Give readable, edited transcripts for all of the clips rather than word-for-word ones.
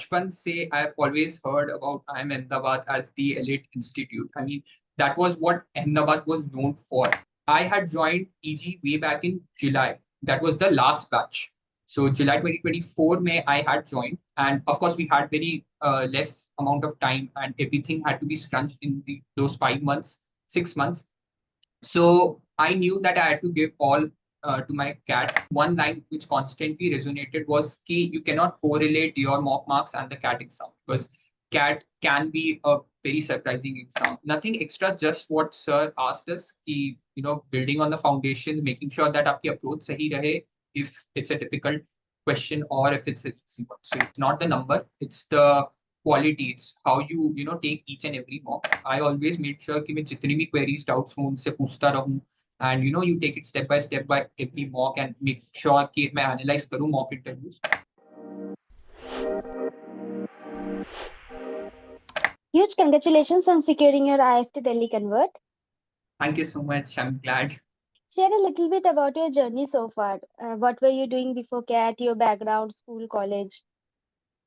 बचपन से I've always heard about IIM Ahmedabad as the elite institute. I mean, that was what Ahmedabad was known for. I had joined EG way back in July. That was the last batch. So July 2024 May I had joined, and of course we had very less amount of time, and everything had to be scrunched in those 5 months, 6 months. So I knew that I had to give all to my cat. One line which constantly resonated was key, you cannot correlate your mock marks and the cat exam because cat can be a very surprising exam. Nothing extra, just what sir asked us, key, building on the foundation, making sure that आपकी approach सही रहे if it's a difficult question or if it's a easy one. So it's not the number, it's the quality, it's how you take each and every mock. I always made sure कि मैं जितनी भी queries doubts हूँ उनसे पूछता रहूँ, and you take it step by every mock and make sure कि मैं analyze करूँ mock interviews. Huge congratulations on securing your IIFT Delhi convert. Thank you so much, I'm glad. Share a little bit about your journey so far. What were you doing before CAT, your background, school, college?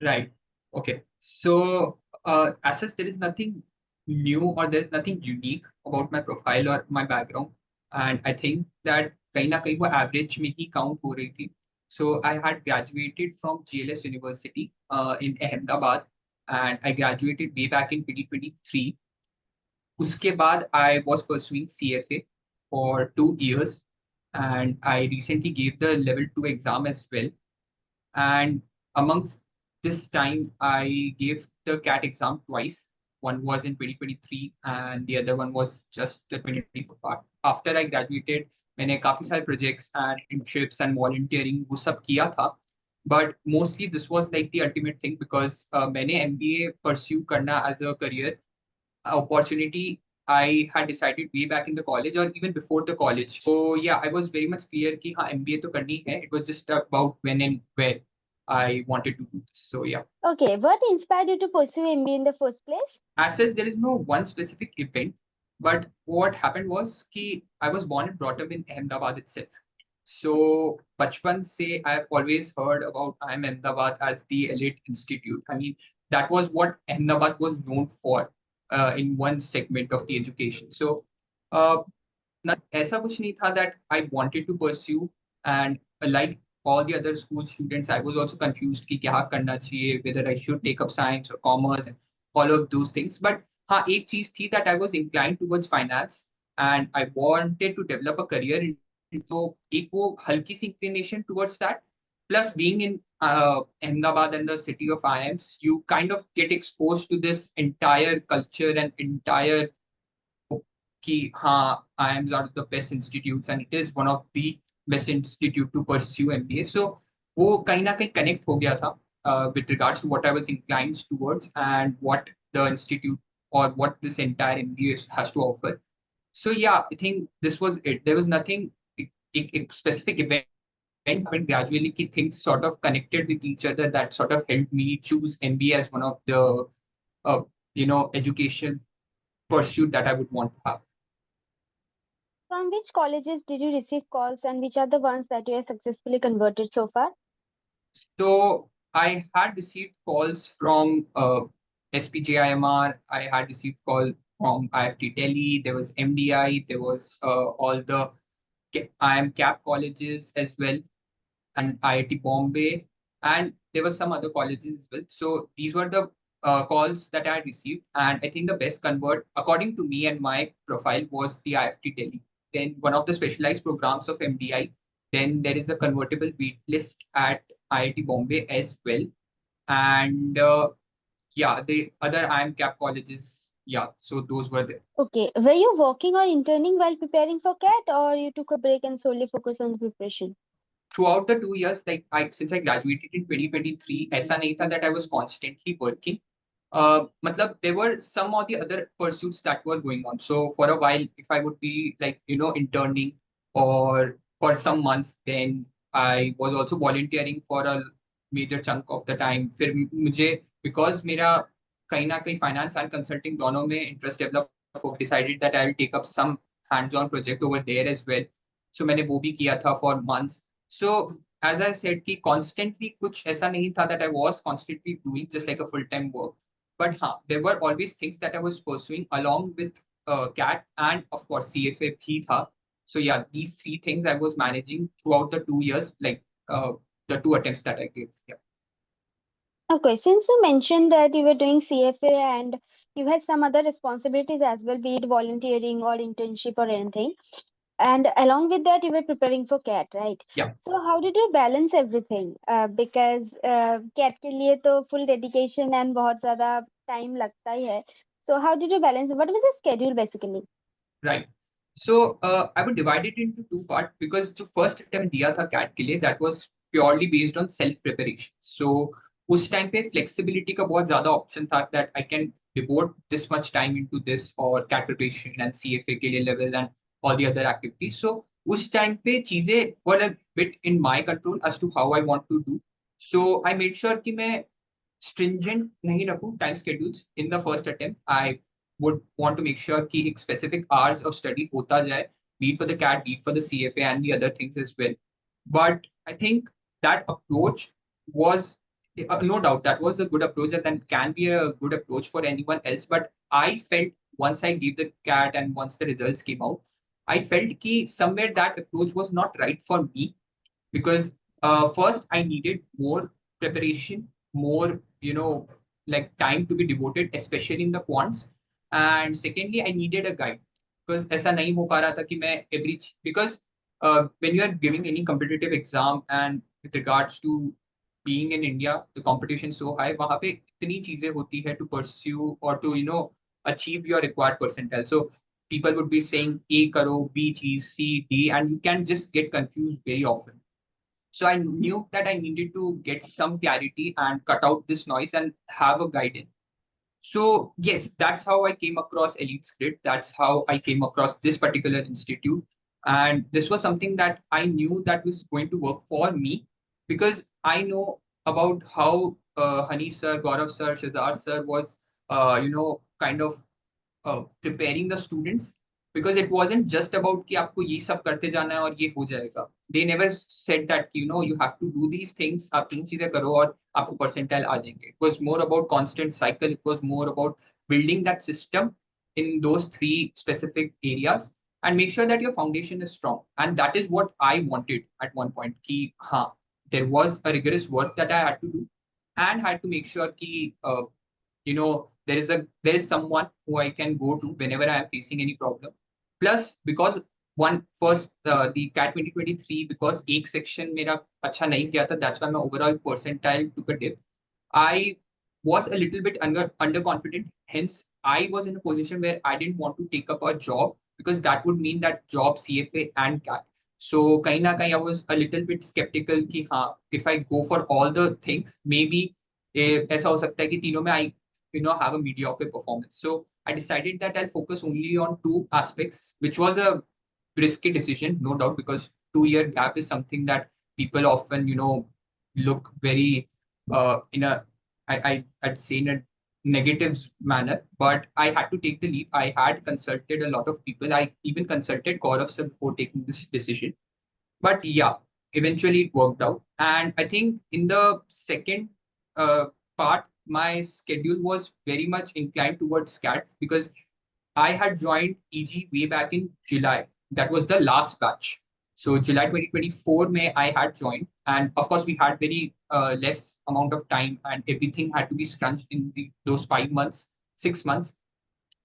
Right. Okay. So, as such, there is nothing new or there's nothing unique about my profile or my background. And I think that कहीं ना कहीं वो average में ही count हो रही थी. So I had graduated from GLS University in Ahmedabad, and I graduated way back in 2023. उसके बाद I was pursuing CFA for 2 years, and I recently gave the level 2 exam as well. And amongst this time, I gave the CAT exam twice. One was in 2023 and the other one was just the 2024 part. After I graduated, मैंने काफी सारे projects and internships and volunteering वो सब किया था. But mostly this was like the ultimate thing because मैंने MBA pursue करना as a career opportunity I had decided way back in the college or even before the college. So yeah, I was very much clear कि हाँ MBA तो करनी है. It was just about when and where I wanted to do this. So yeah. Okay, what inspired you to pursue MBA in the first place? As such, there is no one specific event, but what happened was कि I was born and brought up in Ahmedabad itself. So बचपन से I've always heard about IIM Ahmedabad as the elite institute. I mean, that was what Ahmedabad was known for in one segment of the education. So uh, ऐसा कुछ नहीं था that I wanted to pursue, and like all the other school students, I was also confused कि क्या करना चाहिए, whether I should take up science or commerce and all of those things. But हाँ एक चीज थी that I was inclined towards finance and I wanted to develop a career in. So एक वो हल्की सी inclination towards that. Plus being in Ahmedabad and the city of IIMs, you kind of get exposed to this entire culture and entire कि हाँ IIMs are the best institutes and it is one of the best institute to pursue MBA. So वो कहीं ना कहीं connect हो गया था with regards to what I was inclined towards and what the institute or what this entire MBA has to offer. So yeah, I think this was it. There was nothing a specific event happened gradually ki things sort of connected with each other that sort of helped me choose MBA as one of the education pursuit that I would want to have. From which colleges did you receive calls and which are the ones that you have successfully converted so far? So I had received calls from SPJIMR. I had received call from IIFT Delhi. There was MDI. There was all the IIM CAP colleges as well, and IIT Bombay, and there were some other colleges as well. So these were the calls that I had received, and I think the best convert, according to me and my profile, was the IIFT Delhi. Then one of the specialized programs of MDI. Then there is a convertible wait list at IIT Bombay as well, and yeah, the other IIM CAP colleges. Yeah, so those were there. Okay, were you working or interning while preparing for CAT or you took a break and solely focused on the preparation? Throughout the 2 years, like since I graduated in 2023, ऐसा नहीं था that I was constantly working. Matlab, there were some of the other pursuits that were going on. So for a while, if I would be like, interning or for some months, then I was also volunteering for a major chunk of the time. फिर मुझे, because मेरा कहीं ना कहीं finance and consulting दोनों में interest develop, decided that I will take up some hands-on project over there as well. So मैंने वो भी किया था for months. So as I said कि constantly कुछ ऐसा नहीं था that I was constantly doing just like a full-time work. But हाँ, there were always things that I was pursuing along with CAT and of course CFA भी था. So yeah, these three things I was managing throughout the 2 years, like the two attempts that I gave. Yeah. Okay, since you mentioned that you were doing CFA and you had some other responsibilities as well, be it volunteering or internship or anything, and along with that, you were preparing for CAT, right? Yeah. So how did you balance everything? Because CAT के लिए तो full dedication and बहुत ज़्यादा time लगता ही है. So how did you balance? What was the schedule basically? Right. So I would divide it into two parts because the first attempt दिया था CAT के लिए that was purely based on self preparation. So उस time पे flexibility का बहुत ज़्यादा option था that I can devote this much time into this or CAT preparation and CFA के लिए level and all the other activities. So उस time पे चीजें were a bit in my control as to how I want to do. So I made sure कि मैं stringent नहीं रखूं time schedules in the first attempt. I would want to make sure कि एक specific hours of study होता जाए, be it for the CAT, be it for the CFA and the other things as well. But I think that approach was no doubt that was a good approach and that can be a good approach for anyone else. But I felt once I gave the CAT and once the results came out, I felt कि somewhere that approach was not right for me because first I needed more preparation, more like time to be devoted, especially in the quants, and secondly I needed a guide because ऐसा नहीं हो पा रहा था कि मैं every because when you are giving any competitive exam and with regards to being in India, the competition so high, वहाँ पे इतनी चीजें होती है to pursue or to achieve your required percentile. So people would be saying A karo, B cheese, C, D, and you can just get confused very often. So I knew that I needed to get some clarity and cut out this noise and have a guidance. So yes, that's how I came across Elitesgrid. That's how I came across this particular institute. And this was something that I knew that was going to work for me because I know about how Hani sir, Gaurav sir, Shazar sir was, kind of preparing the students because it wasn't just about कि आपको ये सब करते जाना है और ये हो जाएगा. They never said that you have to do these things. आप तीन चीजें करो और आपको percentile आ जाएंगे. It was more about constant cycle. It was more about building that system in those three specific areas and make sure that your foundation is strong. And that is what I wanted at one point. कि हाँ, there was a rigorous work that I had to do and had to make sure कि there is someone who I can go to whenever I am facing any problem. Plus, because one first the CAT 2023 because एक section मेरा अच्छा नहीं किया था, that's why my overall percentile took a dip. I was a little bit underconfident. Hence, I was in a position where I didn't want to take up a job because that would mean that job CFA and CAT. So कहीं ना कहीं I was a little bit skeptical कि हाँ, if I go for all the things, maybe ऐसा हो सकता है कि तीनों में I have a mediocre performance. So I decided that I'll focus only on two aspects, which was a risky decision, no doubt, because 2 year gap is something that people often, look very in a I'd say in a negative manner. But I had to take the leap. I had consulted a lot of people. I even consulted Gaurav sir before taking this decision. But yeah, eventually it worked out. And I think in the second uh, part, my schedule was very much inclined towards SCAT because I had joined EG way back in July. That was the last batch. So July 2024 May I had joined. And of course, we had very less amount of time and everything had to be scrunched in those 5 months, 6 months.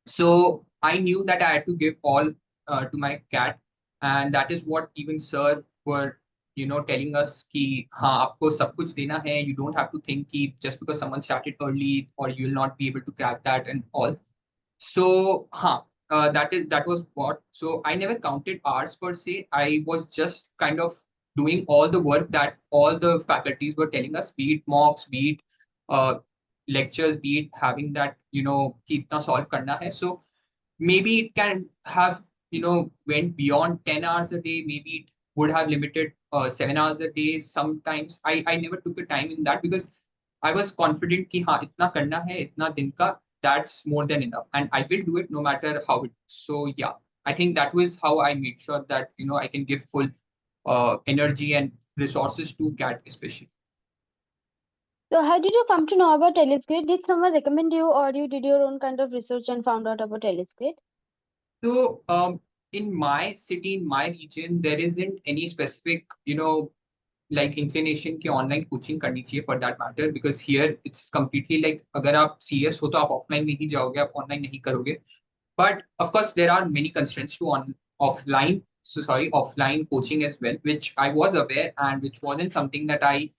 So I knew that I had to give all to my cat, and that is what even sir were, telling us कि हाँ आपको सब कुछ देना है. You don't have to think कि just because someone started early or you'll not be able to crack that and all. So, that was what. So I never counted hours per se. I was just kind of doing all the work that all the faculties were telling us, be it mocks, be it uh, lectures, be it having that, कि इतना solve करना है. So maybe it can have, went beyond 10 hours a day. Maybe it would have limited 7 hours a day. Sometimes I never took a time in that because I was confident कि हाँ इतना करना है इतना दिन का, that's more than enough and I will do it no matter how it. So yeah, I think that was how I made sure that I can give full energy and resources to CAT especially. So how did you come to know about Elitesgrid? Did someone recommend you, or you did your own kind of research and found out about Elitesgrid? So in my city, in my region, there isn't any specific, like inclination कि online coaching करनी चाहिए for that matter, because here it's completely like अगर आप serious हो तो आप offline में ही जाओगे, आप online नहीं करोगे. But of course, there are many constraints to offline coaching as well, which I was aware and which wasn't something that I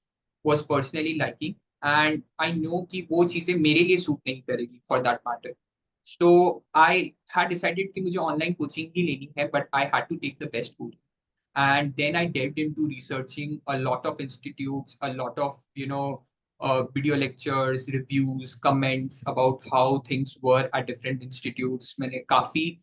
was personally liking. And I know कि वो चीजें मेरे लिए सूट नहीं करेगी for that matter. So I had decided कि मुझे online coaching ही लेनी है, but I had to take the best coaching. And then I delved into researching a lot of institutes, a lot of video lectures, reviews, comments about how things were at different institutes. मैंने काफी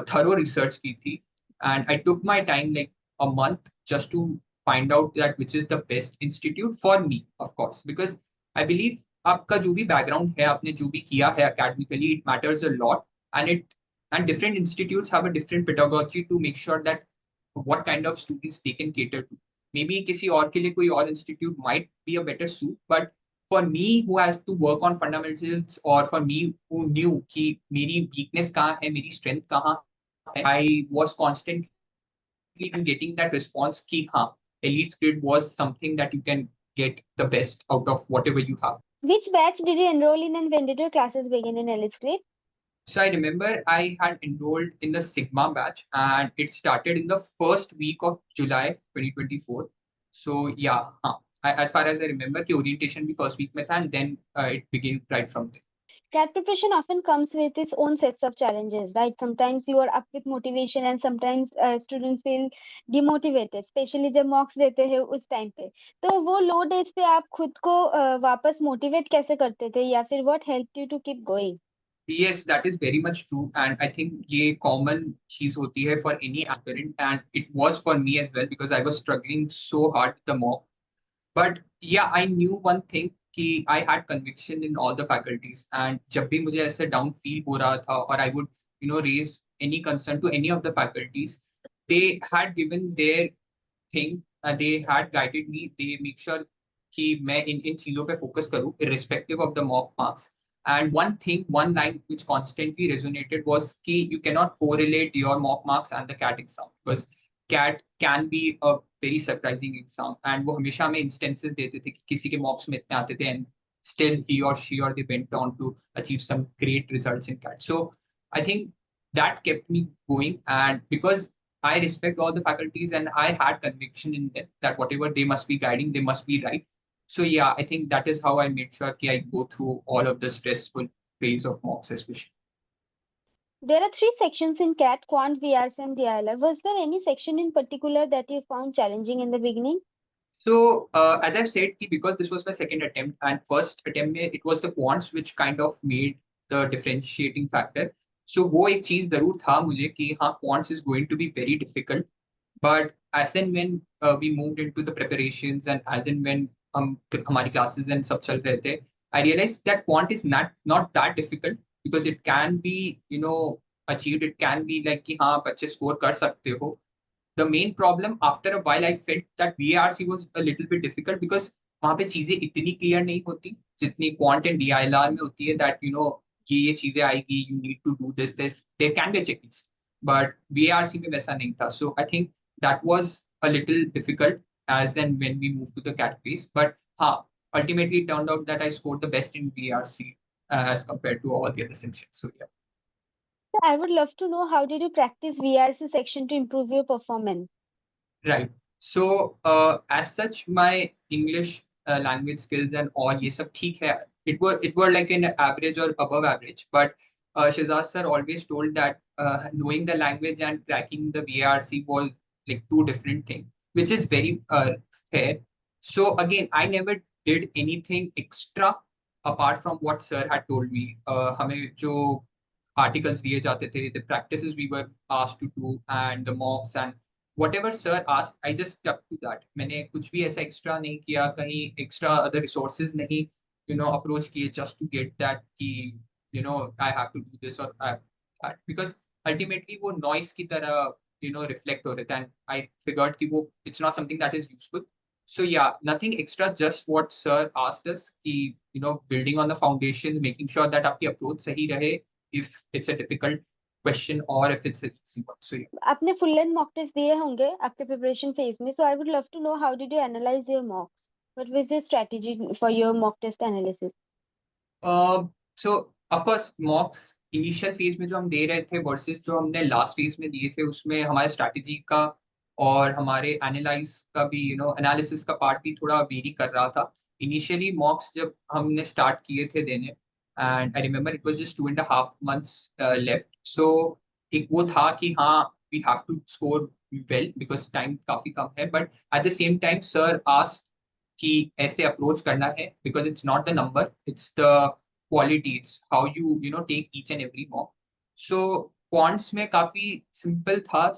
thorough research की थी, and I took my time like a month just to find out that which is the best institute for me, of course, because I believe आपका जो भी background है, आपने जो भी किया है academically, it matters a lot, and different institutes have a different pedagogy to make sure that what kind of students they can cater to. Maybe किसी और के लिए कोई और institute might be a better suit, but for me who has to work on fundamentals, or for me who knew कि मेरी weakness कहाँ है, मेरी strength कहाँ है, I was constantly getting that response कि हाँ, Elitesgrid was something that you can get the best out of whatever you have. Which batch did you enroll in, and when did your classes begin in Elitesgrid? So I remember I had enrolled in the Sigma batch, and it started in the first week of July 2024. So yeah, as far as I remember, the orientation the first week में था, and then it began right from there. CAT preparation often comes with its own sets of challenges, right? Sometimes you are up with motivation, and sometimes students feel demotivated, especially जब mocks देते हैं उस time पे. तो वो low days पे आप खुद को वापस motivate कैसे करते थे, या फिर what helped you to keep going? Yes, that is very much true, and I think ये common चीज होती है for any aspirant, and it was for me as well because I was struggling so hard with the mock. But yeah, I knew one thing कि I had conviction in all the faculties, and जब भी मुझे ऐसे down feel हो रहा था, or I would raise any concern to any of the faculties, they had given their thing, they had guided me, they make sure कि मैं इन चीजों पे फोकस करूं irrespective of the mock marks. And one line which constantly resonated was कि you cannot correlate your mock marks and the CAT exam, because CAT can be a very surprising exam, and वो हमेशा हमें instances देते थे कि किसी के mocks में इतने आते थे, and still he or she or they went on to achieve some great results in CAT. So I think that kept me going, and because I respect all the faculties and I had conviction in them that whatever they must be guiding, they must be right. So yeah, I think that is how I made sure that I go through all of the stressful phase of mocks, especially. There are three sections in CAT: Quant, VARC, and DILR. Was there any section in particular that you found challenging in the beginning? So as I've said, because this was my second attempt, and first attempt it was the quants which kind of made the differentiating factor. So वो एक चीज जरूर था मुझे कि हाँ, quants is going to be very difficult. But as and when we moved into the preparations, and as and when हमारी classes and सब चल रहे थे, I realized that quant is not that difficult, because it can be achieved. It can be like कि हाँ, आप अच्छे score कर सकते हो. The main problem after a while I felt that VARC was a little bit difficult, because वहाँ पे चीजें इतनी क्लियर नहीं होती जितनी क्वांट एंड डीआईएलआर में होती है, दैट ये चीजें आएगी, you need to do this there can be a checklist. But VARC में वैसा नहीं था. So I think that was a little difficult as and when we moved to the cat phase. But ultimately it turned out that I scored the best in VARC as compared to all the other sections. So yeah. So I would love to know, how did you practice VRC section to improve your performance? Right. So as such, my English language skills and all ये सब ठीक है. It were like an average or above average. But Shazad sir always told that knowing the language and cracking the VARC was like two different things, which is very fair. So again, I never did anything extra apart from what sir had told me. हमें जो articles दिए जाते थे, the practices we were asked to do, and the mocks and whatever sir asked, I just stuck to that. मैंने कुछ भी ऐसा extra नहीं किया, कहीं extra other resources नहीं approach किए just to get that कि I have to do this or I have that, because ultimately वो noise की तरह reflect हो रहे थे, and I figured कि वो it's not something that is useful. So yeah, nothing extra, just what sir asked us, ki, building on the foundations, making sure that आपकी approach सही रहे, if it's a difficult question or if it's a easy one. So yeah. आपने full length mock test दिए होंगे आपके preparation phase में, so I would love to know how did you analyse your mocks, what was your strategy for your mock test analysis? So of course mocks initial phase में जो हम दे रहे थे versus जो हमने लास्ट फेज में दिए थे, उसमें हमारे स्ट्रैटेजी का और हमारे एनालाइज का भी, एनालिसिस का पार्ट भी थोड़ा वेरी कर रहा था। इनिशियली मॉक्स जब हमने स्टार्ट किए थे देने, and I remember it was just 2.5 months left. सो एक वो था कि हाँ, we have to score well because time काफी कम है, but at the same time sir asked कि ऐसे अप्रोच करना है, because it's not the number, it's the quality, it's how you take each and every mock. So quants में काफी simple था,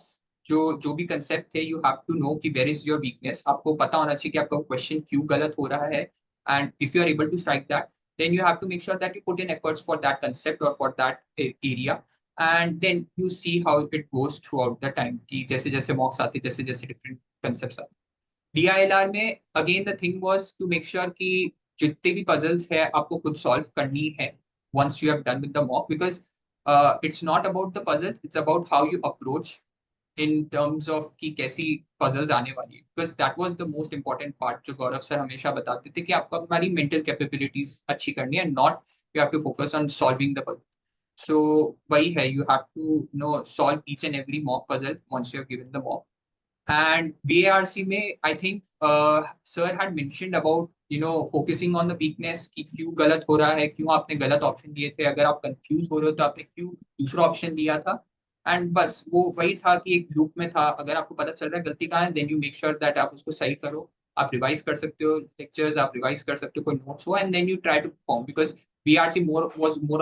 जो भी कंसेप्ट थे, यू हैव टू नो कि वेयर इज योर वीकनेस, आपको पता होना चाहिए कि आपका क्वेश्चन क्यों गलत हो रहा है, and if you are able to strike that, then you have to make sure that you put in efforts for that concept or for that area, and then you see how it goes throughout the time कि जैसे जैसे mocks आते, जैसे जैसे different concepts आते। DILR में again the thing was to make sure कि जितने भी पजल्स है आपको खुद सॉल्व करनी है once you have done with the mock, because it's not about the puzzles, it's about how you approach in terms of कि कैसी पजल्स आने वाली है, because that was the most important part जो गौरव सर हमेशा बताते थे कि आपको हमारी मेंटल कैपेबिलिटीज अच्छी करनी है, not you have to focus on solving the puzzle. So वही है, you have to know solve each and every mock puzzle once you have given the mock. And VARC में I think sir had mentioned about focusing on the weakness कि क्यों गलत हो रहा है, क्यों आपने गलत ऑप्शन दिए थे, अगर आप कंफ्यूज हो रहे हो तो आपने क्यों दूसरा ऑप्शन दिया था। एंड बस वो वही था कि एक लूप में था, अगर आपको पता चल रहा है गलती कहाँ है, then you make sure that आप उसको सही करो, आप रिवाइज कर सकते हो लेक्चर्स, आप रिवाइज कर सकते हो कोई नोट्स हो, and then you try to perform, because VRC more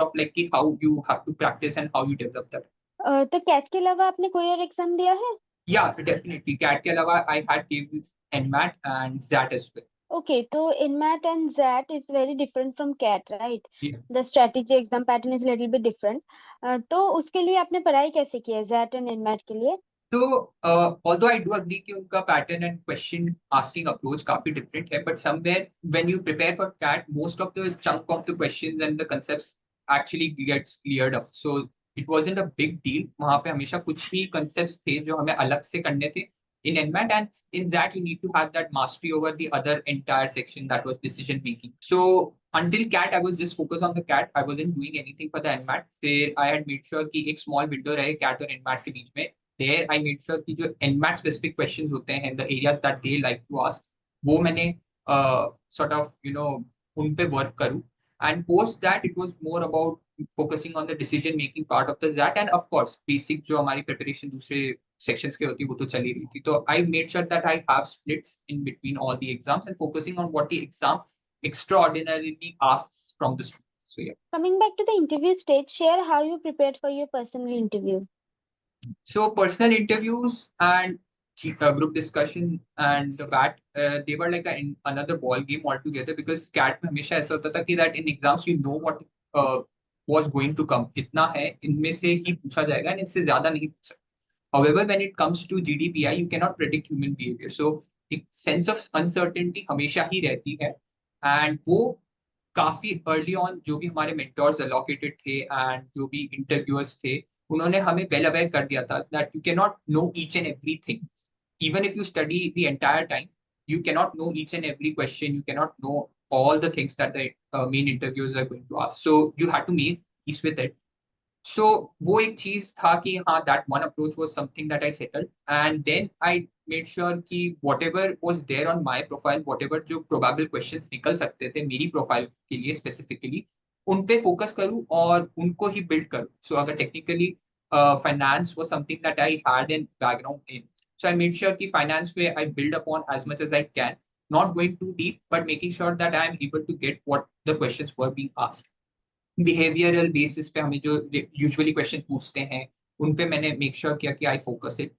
of like कि how you have to practice and how you develop that. तो कैट के अलावा आपने कोई और एग्जाम दिया है? Yeah, definitely. CAT के अलावा I had gave NMAT and ZAT as well. Okay, so InMath and ZAT is very different from CAT, right? Yeah. The strategy exam pattern is little bit different. तो उसके लिए आपने पढ़ाई कैसे की है ZAT and InMath के लिए? So, although I do agree कि उनका pattern and question asking approach काफी different है, but somewhere when you prepare for CAT, most of the chunk of the questions and the concepts actually gets cleared up. So it wasn't a big deal. वहाँ पे हमेशा कुछ ही concepts थे जो हमें अलग से करने थे in NMAT, and in that you need to have that mastery over the other entire section that was decision making. So until CAT, I was just focused on the CAT. I wasn't doing anything for the NMAT. फिर I had made sure कि एक small window रहे CAT और NMAT के बीच में। There I made sure कि जो NMAT specific questions होते हैं, the areas that they like to ask, वो मैंने sort of उन पे work करूँ, and post that it was more about focusing on the decision making part of the ZAT, and of course basic जो हमारी preparation दूसरे sections के होती है वो तो चल ही रही थी। तो I made sure that I have splits in between all the exams and focusing on what the exam extraordinarily asks from the students. So yeah. Coming back to the interview stage, share how you prepared for your personal interview. So personal interviews and group discussion and the BAT, they were like another ball game altogether, because CAT में हमेशा ऐसा होता था कि that in exams you know what was going to come, इतना है इनमें से ही पूछा जाएगा and इससे ज्यादा नहीं पूछ सकते। However, when it comes to GDPI, you cannot predict human behavior. So एक sense of uncertainty हमेशा ही रहती है, and वो काफी अर्ली ऑन जो भी हमारे मेंटोर्स एलोकेटेड थे एंड जो भी इंटरव्यूअर्स थे, उन्होंने हमें वेल अवेयर कर दिया था that you can not know each and everything, even if you study the entire time, you cannot know each and every question, you cannot know all the things that the main interviewers are going to ask, so you have to make peace with it. So वो एक चीज था कि हाँ, that one approach was something that I settled, and then I made sure कि whatever was there on my profile, whatever जो probable questions निकल सकते थे मेरी प्रोफाइल के लिए स्पेसिफिकली, उन पे फोकस करूँ और उनको ही बिल्ड करूँ। सो अगर technically finance was something that I had in background in, so I made sure कि finance पे I build upon as much as I can, not going too deep, but making sure that I am able to get what the questions were being asked. Behavioural basis पे हमें जो usually question पूछते हैं उन पे मैंने make sure किया कि I focus it,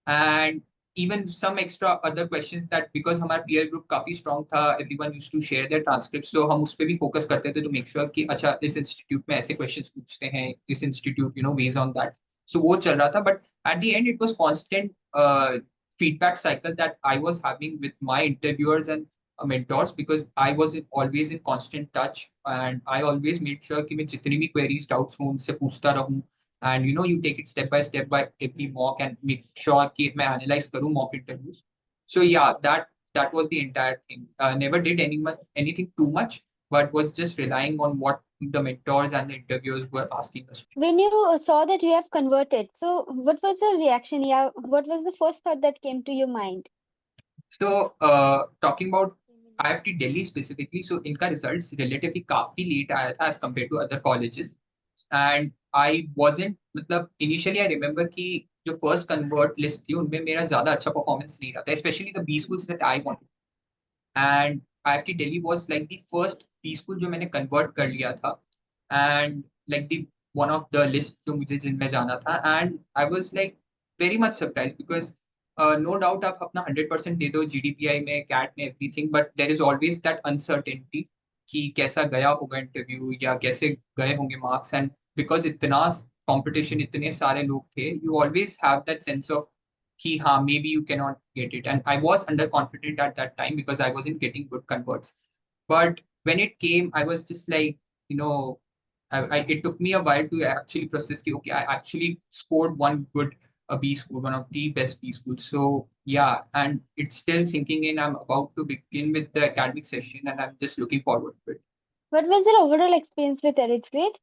and even some extra other questions that because हमारा पीयर ग्रुप काफी स्ट्रांग था, everyone used to share their transcript, so हम उस पे भी फोकस करते थे टू मेक श्योर कि अच्छा इस इंस्टीट्यूट में ऐसे क्वेश्चंस पूछते हैं, इस इंस्टीट्यूट वेज ऑन दैट। सो वो चल रहा था, but at the end it was constant feedback cycle that I was having with my interviewers and mentors, because I was always in constant touch, and I always made sure कि मैं जितनी भी queries doubts हूँ उनसे पूछता रहूँ, and you take it step by every mock and make sure कि मैं analyze करूँ mock interviews. So yeah, that was the entire thing. Never did anything too much, but was just relying on what the mentors and the interviewers were asking us. When you saw that you have converted, so what was your reaction? Yeah, what was the first thought that came to your mind? So talking about IIFT Delhi specifically, so इनका results relatively काफी late आया था as compared to other colleges, and I wasn't, मतलब initially I remember कि जो first convert list थी उनमें मेरा ज्यादा अच्छा performance नहीं रहा था, especially the B schools that I wanted. And IIFT Delhi was like the first B school जो मैंने convert कर लिया था, and like the one of the list जो मुझे जिनमें जाना था, and I was like very much surprised because no doubt आप अपना 100% दे दो GDPI में, CAT में, everything, but there is always that uncertainty कि कैसा गया होगा इंटरव्यू या कैसे गए होंगे मार्क्स, एंड बिकॉज इतना कंपटीशन, इतने सारे लोग थे, you always have that sense of कि हाँ, maybe you cannot get it, and I was underconfident at that time because I wasn't getting good converts. But when it came, I was just like, you know, it took me a while to actually process, okay, I actually scored one good B school, one of the best B schools. So yeah, and it's still sinking in. I'm about to begin with the academic session, and I'm just looking forward to it. What was your overall experience with Elitesgrid?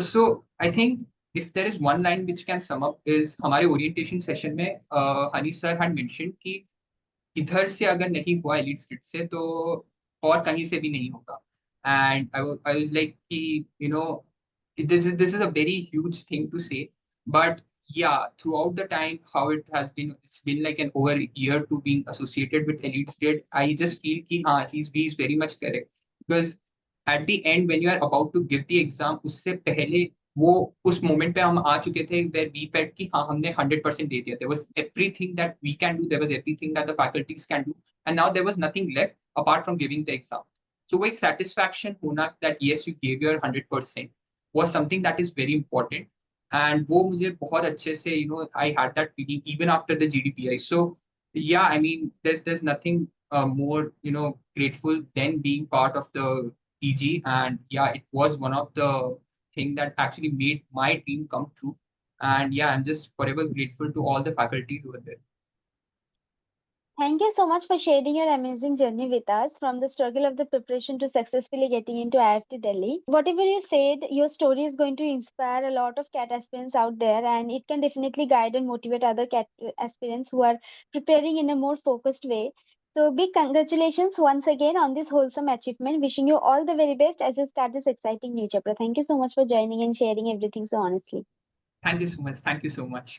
So I think if there is one line which can sum up is हमारे orientation session में Honey sir had mentioned कि इधर से अगर नहीं हुआ elite skit से तो और कहीं से भी नहीं होगा, एंड I was like कि this is a very huge thing to say, but yeah, throughout the time how it has been, it's been like an over a year to being associated with elite state, I just feel कि हाँ, he's very much correct, because at the end when you are about to give the exam, उससे पहले वो उस moment पे हम आ चुके थे where we felt कि हाँ, हमने 100% दे दिया, there was everything that we can do, there was everything that the faculties can do, and now there was nothing left apart from giving the exam. So वो एक satisfaction होना that yes, you gave your 100% was something that is very important, and वो मुझे बहुत अच्छे से, I had that feeling even after the GDPI. So yeah, I mean, there's nothing more, grateful than being part of the PG, and yeah, it was one of the thing that actually made my dream come true. And yeah, I'm just forever grateful to all the faculty who were there. Thank you so much for sharing your amazing journey with us from the struggle of the preparation to successfully getting into IIFT Delhi. Whatever you said, your story is going to inspire a lot of CAT aspirants out there, and it can definitely guide and motivate other CAT aspirants who are preparing in a more focused way. So, big congratulations once again on this wholesome achievement. Wishing you all the very best as you start this exciting new chapter. Thank you so much for joining and sharing everything so honestly. Thank you so much. Thank you so much.